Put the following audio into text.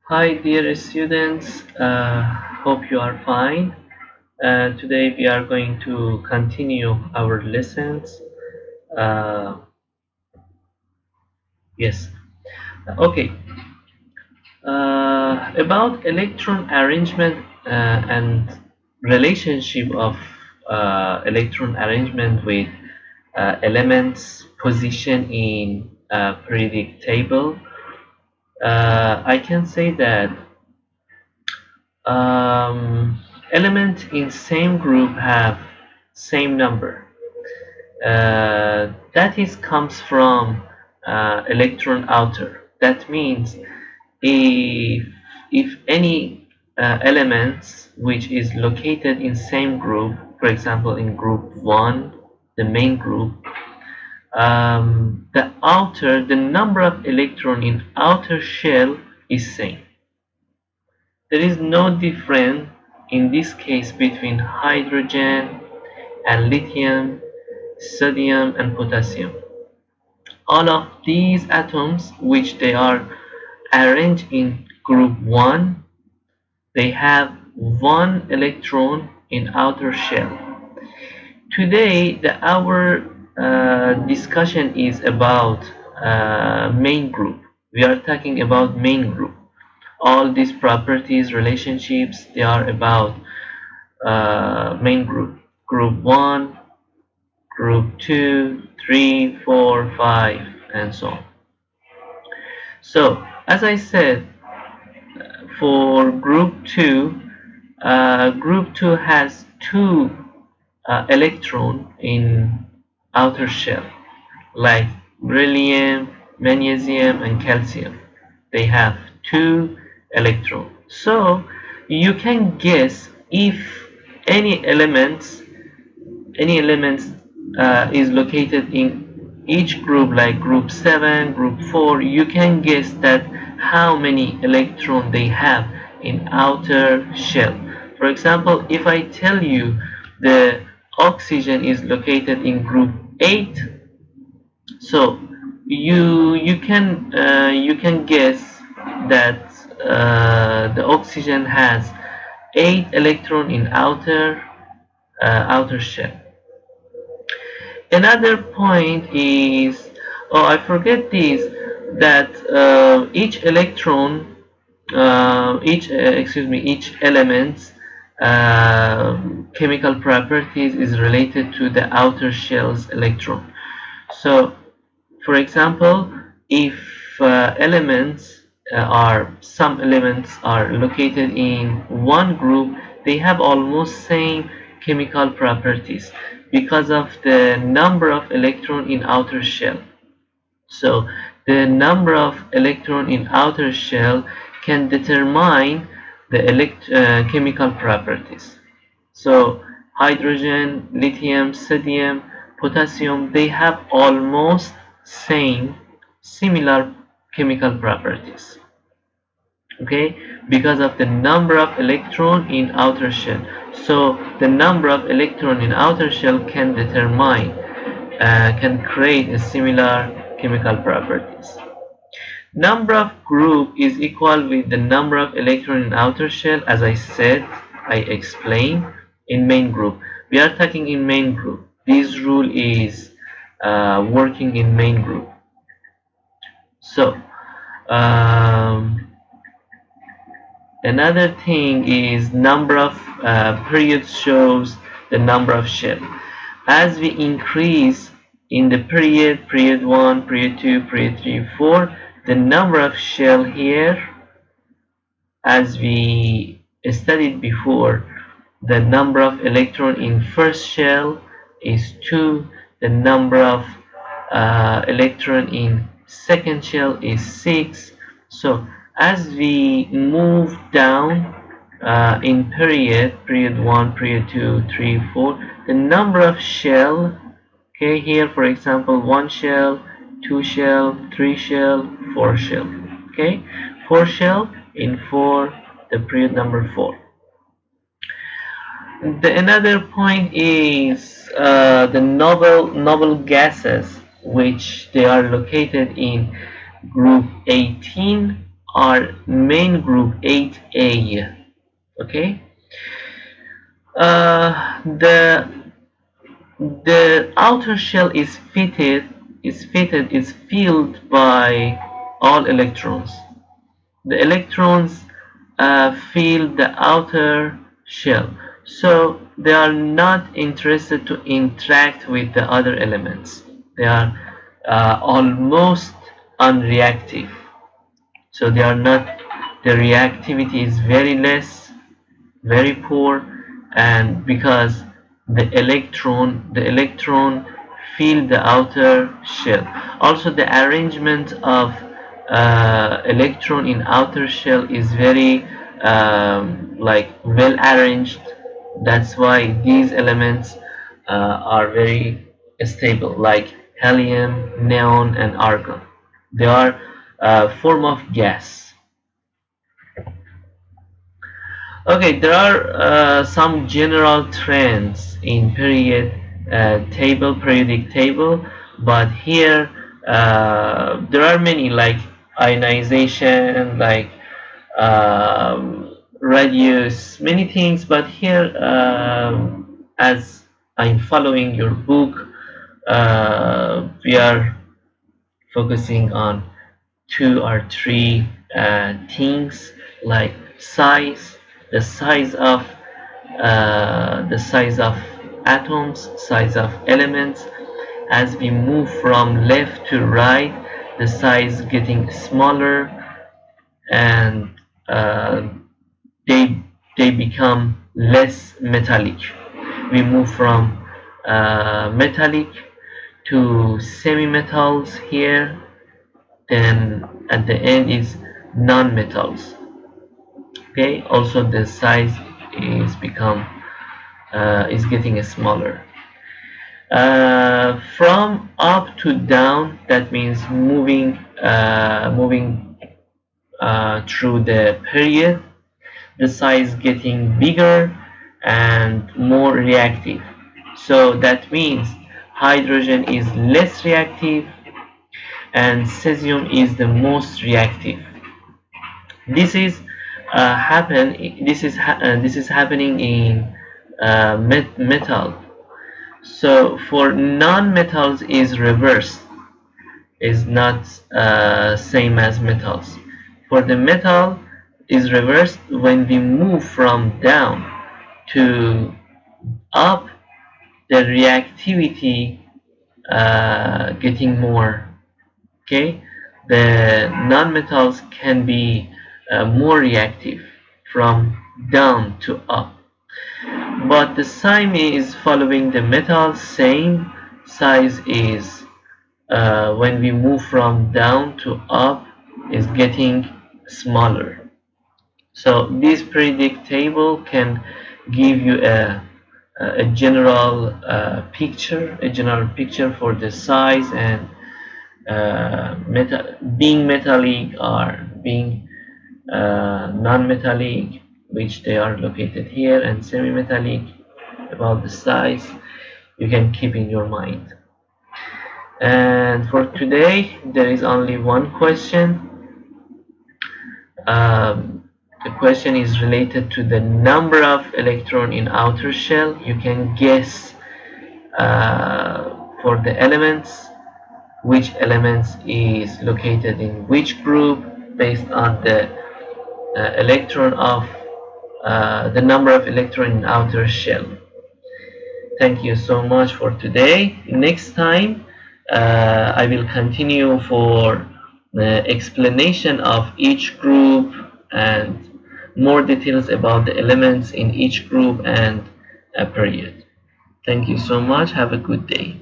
Hi dear students, hope you are fine. Today we are going to continue our lessons. Uh, yes, okay. About electron arrangement and relationship of electron arrangement with elements position in periodic table. I can say that um, elements in same group have same number. That is comes from electron outer. That means if any elements which is located in same group, for example in group 1, the main group, the number of electron in outer shell is same. There is no difference in this case between hydrogen and lithium, sodium and potassium. All of these atoms, which they are arranged in group 1, they have one electron in outer shell. Today, our discussion is about main group. We are talking about main group. All these properties, relationships, they are about main group. Group 1, group 2, 3, 4, 5, and so on. So, as I said, for group 2 has two electron in outer shell, like beryllium, magnesium, and calcium. They have two electrons. So you can guess if any elements is located in each group, like group 7, group 4. You can guess that how many electrons they have in outer shell. For example, if I tell you the oxygen is located in group 8, so you can guess that the oxygen has 8 electron in outer shell. Another point is, oh, I forget this, that each electron, each element's chemical properties is related to the outer shell's electron. So, for example, if some elements are located in one group, they have almost same chemical properties because of the number of electron in outer shell. So the number of electron in outer shell can determine the chemical properties. So hydrogen, lithium, sodium, potassium, they have almost similar chemical properties. Okay, because of the number of electron in outer shell. So the number of electron in outer shell can create a similar chemical properties. Number of group is equal with the number of electron in outer shell. As I said, I explained in main group. We are talking in main group. This rule is working in main group. So another thing is number of periods shows the number of shell. As we increase in the period 1, period 2, period 3, 4, the number of shell here, as we studied before, the number of electron in first shell is 2, the number of electron in second shell is 6. So as we move down in period 1, period 2, 3, 4, the number of shell, okay, here for example 1 shell, 2 shell, 3 shell, 4 shell, okay, 4 shell in 4, the period number 4. Another point is the noble gases, which they are located in group 18, are main group 8A. Okay. The outer shell is filled by all electrons. The electrons fill the outer shell, so they are not interested to interact with the other elements. They are almost unreactive, so they are not, the reactivity is very less, very poor. And because the electron fill the outer shell. Also, the arrangement of electron in outer shell is very like well arranged. That's why these elements are very stable, like helium, neon, and argon. They are form of gas. Okay, there are some general trends in periodic table, but here there are many, like ionization, like radius, many things. But here, as I'm following your book, we are focusing on two or three things, like size, the size of atoms, size of elements. As we move from left to right, the size getting smaller, and uh, they they become less metallic. We move from metallic to semi-metals here, then at the end is non-metals. Okay, also the size is getting smaller. From up to down, that means moving through the period, the size getting bigger and more reactive. So that means hydrogen is less reactive and cesium is the most reactive. This is this is happening in metal. So for non-metals is reversed, is not same as metals. For the metal is reversed. When we move from down to up, the reactivity getting more. Okay, the non-metals can be more reactive from down to up, but the sign is following the metal. Same size is when we move from down to up is getting smaller. So this periodic table can give you a general picture for the size and being metallic or being non-metallic, which they are located here, and semi-metallic. About the size, you can keep in your mind. And for today, there is only one question. The question is related to the number of electron in outer shell. You can guess for the elements, which elements is located in which group, based on the the number of electron in outer shell. Thank you so much for today. Next time I will continue for the explanation of each group and more details about the elements in each group and a period. Thank you so much. Have a good day.